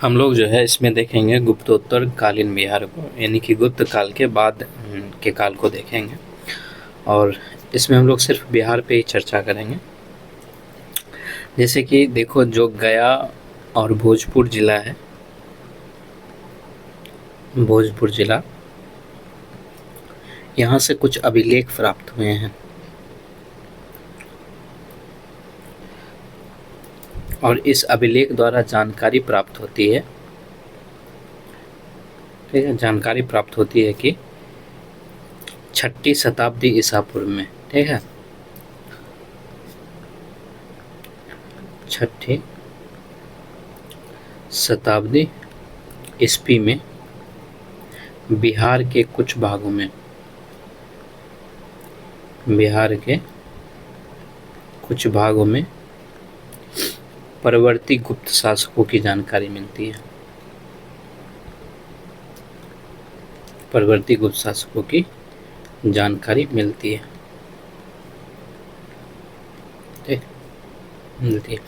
हम लोग जो है इसमें देखेंगे गुप्तोत्तर कालीन बिहार को, यानी कि गुप्त काल के बाद के काल को देखेंगे। और इसमें हम लोग सिर्फ बिहार पे ही चर्चा करेंगे। जैसे कि देखो, जो गया और भोजपुर जिला है, भोजपुर जिला, यहाँ से कुछ अभिलेख प्राप्त हुए हैं और इस अभिलेख द्वारा जानकारी प्राप्त होती है, ठीक है, जानकारी प्राप्त होती है कि 6ठी शताब्दी ईसा पूर्व में, ठीक है, 6ठी शताब्दी ईस्वी में बिहार के कुछ भागों में, बिहार के कुछ भागों में परवर्ती गुप्त शासकों की जानकारी मिलती है, परवर्ती गुप्त शासकों की जानकारी मिलती है, ठीक, मिलती है।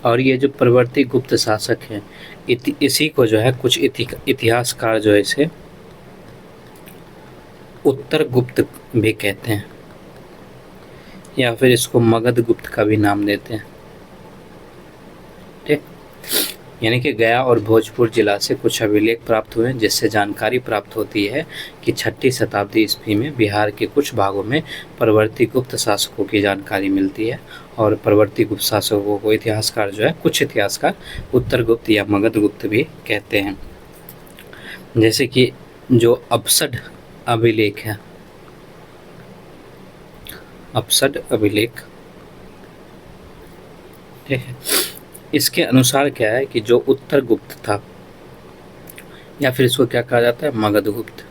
और ये जो परवर्ती गुप्त शासक हैं, इसी को जो है कुछ इतिहासकार जो है इसे उत्तर गुप्त भी कहते हैं, या फिर इसको मगध गुप्त का भी नाम देते हैं, ठीक। यानी कि गया और भोजपुर जिला से कुछ अभिलेख प्राप्त हुए, जिससे जानकारी प्राप्त होती है कि 6ठी शताब्दी ईस्वी में बिहार के कुछ भागों में परवर्ती गुप्त शासकों की जानकारी मिलती है। और परवर्ती गुप्त शासकों को इतिहासकार जो है, कुछ इतिहासकार उत्तर गुप्त या मगध गुप्त भी कहते हैं। जैसे कि जो अपसड अभिलेख है, अपसड अभिलेख, ठीक है, इसके अनुसार क्या है कि जो उत्तर गुप्त था, या फिर इसको क्या कहा जाता है, मगध गुप्त,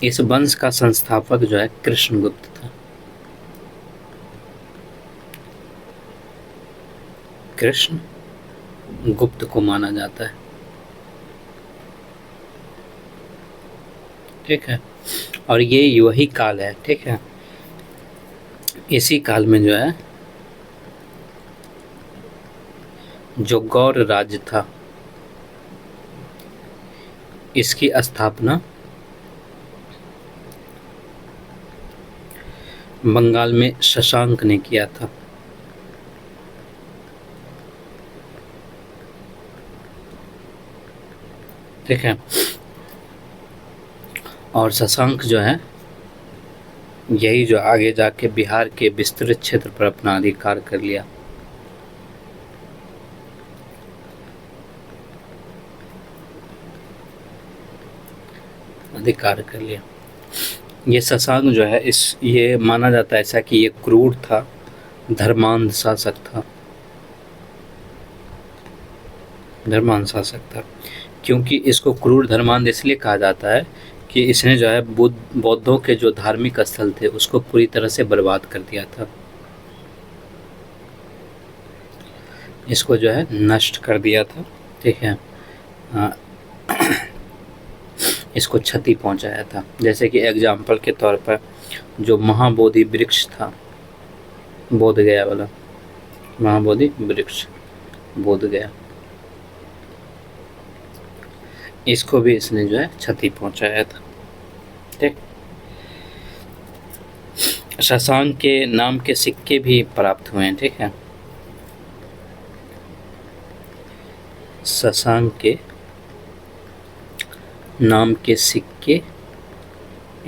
इस वंश का संस्थापक जो है कृष्णगुप्त था, कृष्ण गुप्त को माना जाता है, ठीक है। और ये वही काल है, ठीक है, इसी काल में जो है जो गौर राज्य था, इसकी स्थापना बंगाल में शशांक ने किया था, ठीक है। और शशांक जो है, यही जो आगे जाके बिहार के विस्तृत क्षेत्र पर अपना अधिकार कर लिया, अधिकार कर लिया। ये शशांक जो है, ये माना जाता है ऐसा कि ये क्रूर था, धर्मांध शासक था, धर्मांध शासक था। क्योंकि इसको क्रूर धर्मांध इसलिए कहा जाता है कि इसने जो है बौद्धों के जो धार्मिक स्थल थे उसको पूरी तरह से बर्बाद कर दिया था, इसको जो है नष्ट कर दिया था, ठीक है, इसको क्षति पहुंचाया था। जैसे कि एग्जाम्पल के तौर पर जो महाबोधि वृक्ष था, बोध गया वाला महाबोधि वृक्ष, बोध गया, इसको भी इसने जो है क्षति पहुंचाया था, ठीक। शशांक के नाम के सिक्के भी प्राप्त हुए हैं, ठीक है, शशांक के नाम के सिक्के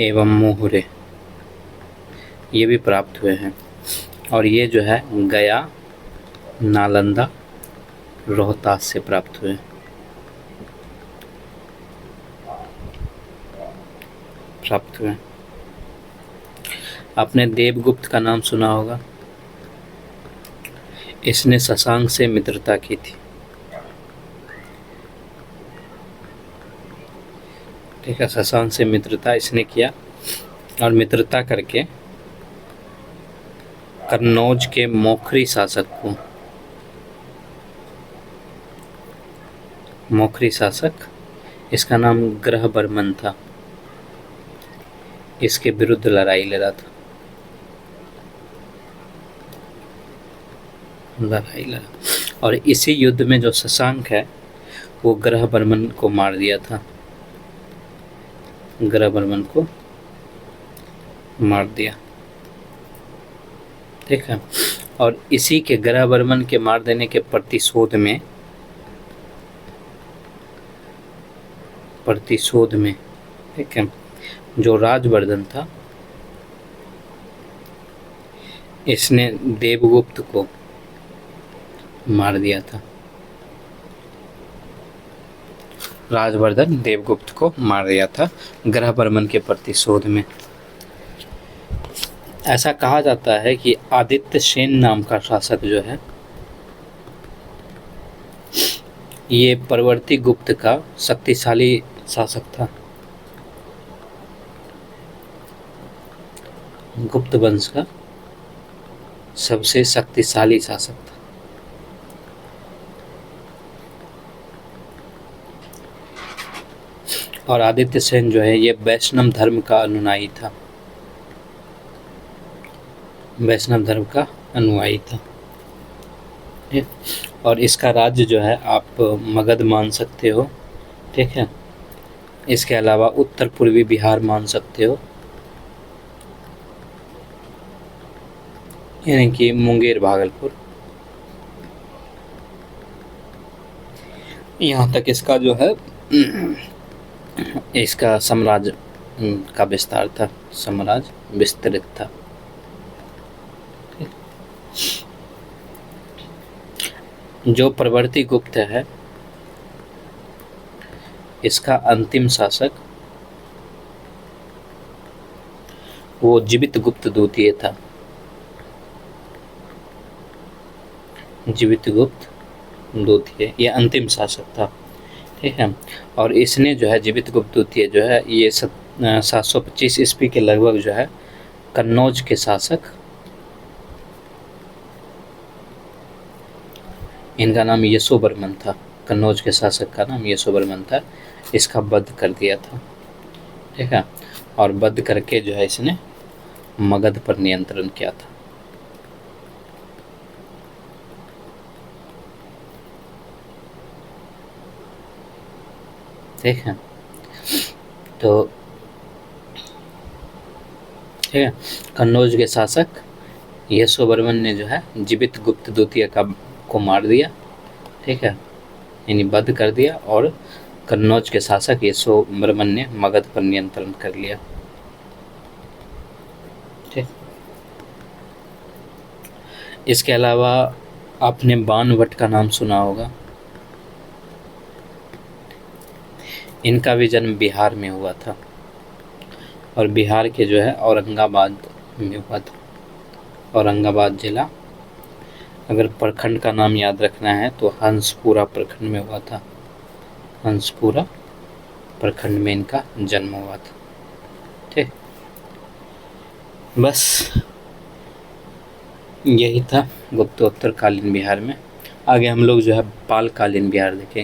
एवं मोहरे ये भी प्राप्त हुए हैं। और ये जो है गया, नालंदा, रोहतास से प्राप्त हुए, प्राप्त हुए। आपने देवगुप्त का नाम सुना होगा, इसने शशांक से मित्रता की थी, ठीक है, शशांक से मित्रता इसने किया और मित्रता करके कन्नौज के मोखरी शासक को, मोखरी शासक, इसका नाम ग्रहबर्मन था, इसके विरुद्ध लड़ाई लड़ा था, लड़ा। और इसी युद्ध में जो शशांक है वो ग्रहवर्मन को मार दिया था, ग्रहवर्मन को मार दिया, ठीक है। और इसी के ग्रहवर्मन के मार देने के प्रतिशोध में, ठीक है, जो राजवर्धन था इसने देवगुप्त को मार दिया था, राजवर्धन देवगुप्त को मार दिया था ग्रहवर्मन के प्रतिशोध में। ऐसा कहा जाता है कि आदित्य सेन नाम का शासक जो है ये परवर्ती गुप्त का शक्तिशाली शासक था, गुप्त वंश का सबसे शक्तिशाली शासक था। और आदित्य सेन जो है ये वैष्णव धर्म का अनुयायी था, वैष्णव धर्म का अनुयायी था। और इसका राज्य जो है आप मगध मान सकते हो, ठीक है। इसके अलावा उत्तर पूर्वी बिहार मान सकते हो, यानी कि मुंगेर, भागलपुर। यहाँ तक इसका जो है इसका साम्राज्य का विस्तार था, साम्राज्य विस्तृत था। जो परवर्ती गुप्त है इसका अंतिम शासक वो जीवित गुप्त द्वितीय था, जीवित गुप्त द्वितीय ये अंतिम शासक था, ठीक है। और इसने जो है जीवित गुप्त द्वितीय जो है ये 725 ईस्वी के लगभग जो है कन्नौज के शासक, इनका नाम यशोवर्मन था, कन्नौज के शासक का नाम यशोवर्मन था, इसका वध कर दिया था, ठीक है। और वध करके जो है इसने मगध पर नियंत्रण किया था। ठीक है, तो ठीक है, कन्नौज के शासक यशोवर्मन ने जो है जीवित गुप्त द्वितीय को मार दिया, ठीक है, यानी वध कर दिया। और कन्नौज के शासक यशोवर्मन ने मगध पर नियंत्रण कर लिया, ठीक। इसके अलावा आपने बाणभट्ट का नाम सुना होगा, इनका भी जन्म बिहार में हुआ था और बिहार के जो है औरंगाबाद में हुआ था, औरंगाबाद जिला। अगर प्रखंड का नाम याद रखना है तो हंसपुरा प्रखंड में हुआ था, हंसपुरा प्रखंड में इनका जन्म हुआ था, ठीक। बस यही था गुप्तोत्तर कालीन बिहार में। आगे हम लोग जो है पाल कालीन बिहार देखेंगे।